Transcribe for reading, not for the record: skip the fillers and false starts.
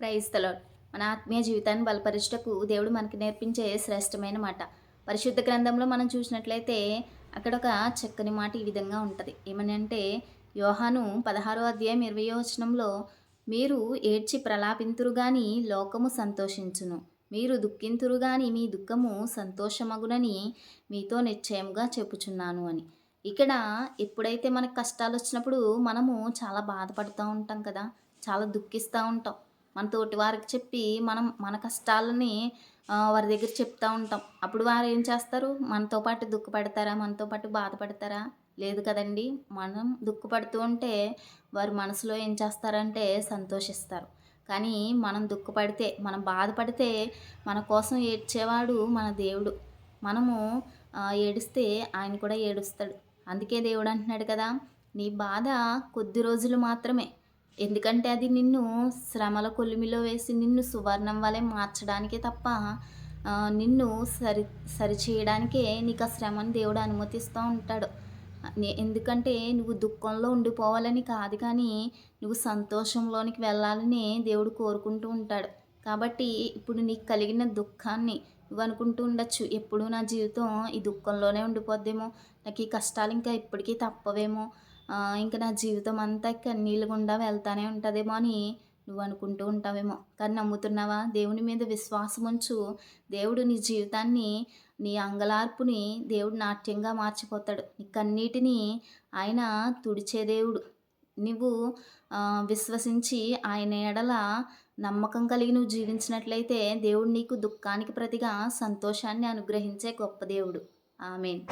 Praise the lord. మన ఆత్మీయ జీవితాన్ని బలపరుచుటకు దేవుడు మనకి నేర్పించే శ్రేష్టమైన మాట. పరిశుద్ధ గ్రంథంలో మనం చూసినట్లయితే అక్కడ ఒక చక్కని మాట ఈ విధంగా ఉంటది. ఏమని అంటే యోహాను 16వ అధ్యాయం 20వ వచనంలో, మీరు ఏడ్చి ప్రలాపింతురు గాని లోకము సంతోషించును. మీరు దుఃఖింతురు గాని మీ దుఃఖము సంతోషమగునని మీతో నిశ్చయముగా చెప్పుచున్నాను అని. ఇక్కడ ఎప్పుడైతే మనకు కష్టాలొచ్చినప్పుడు మనము చాలా బాధపడుతూ ఉంటాం కదా! చాలా దుఃఖిస్తూ ఉంటాం. మన తోటి వారికి చెప్పి మనం మన కష్టాలని వారి దగ్గర చెప్తా ఉంటాం. అప్పుడు వారు ఏం చేస్తారు? మనతో పాటు దుఃఖపడతారా? మనతో పాటు బాధపడతారా? లేదు కదండీ! మనం దుఃఖపడుతూ ఉంటే వారు మనసులో ఏం చేస్తారంటే సంతోషిస్తారు. కానీ మనం దుఃఖపడితే, మనం బాధపడితే మన కోసం ఏడ్చేవాడు మన దేవుడు. మనము ఏడిస్తే ఆయన కూడా ఏడుస్తాడు. అందుకే దేవుడు అంటున్నాడు కదా! నీ బాధ కొద్ది రోజులు మాత్రమే. ఎందుకంటే అది నిన్ను శ్రమల కొలిమిలో వేసి నిన్ను సువర్ణం వలె మార్చడానికే తప్ప నిన్ను సరిచేయడానికే నీకు ఆ శ్రమను దేవుడు అనుమతిస్తూ ఉంటాడు. ఎందుకంటే నువ్వు దుఃఖంలో ఉండిపోవాలని కాదు, కానీ నువ్వు సంతోషంలోనికి వెళ్ళాలని దేవుడు కోరుకుంటూ ఉంటాడు. కాబట్టి ఇప్పుడు నీకు కలిగిన దుఃఖాన్ని నువ్వు అనుకుంటూ ఉండొచ్చు, ఎప్పుడు నా జీవితం ఈ దుఃఖంలోనే ఉండిపోద్దేమో, నాకు ఈ కష్టాలు ఇంకా ఇప్పటికీ తప్పవేమో, ఇంక నా జీవితం అంతా కన్నీళ్ళ గుండా వెళ్తానే ఉంటుందేమో అని నువ్వు అనుకుంటూ ఉంటావేమో. కానీ నమ్ముతున్నావా? దేవుని మీద విశ్వాసం ఉంచు. దేవుడు నీ జీవితాన్ని, నీ అంగలార్పుని దేవుడు నాట్యంగా మార్చిపోతాడు. నీ కన్నీటిని ఆయన తుడిచే దేవుడు. నువ్వు విశ్వసించి ఆయన ఎడల నమ్మకం కలిగి నువ్వు జీవించినట్లయితే దేవుడు నీకు దుఃఖానికి ప్రతిగా సంతోషాన్ని అనుగ్రహించే గొప్ప దేవుడు. ఆమేన్.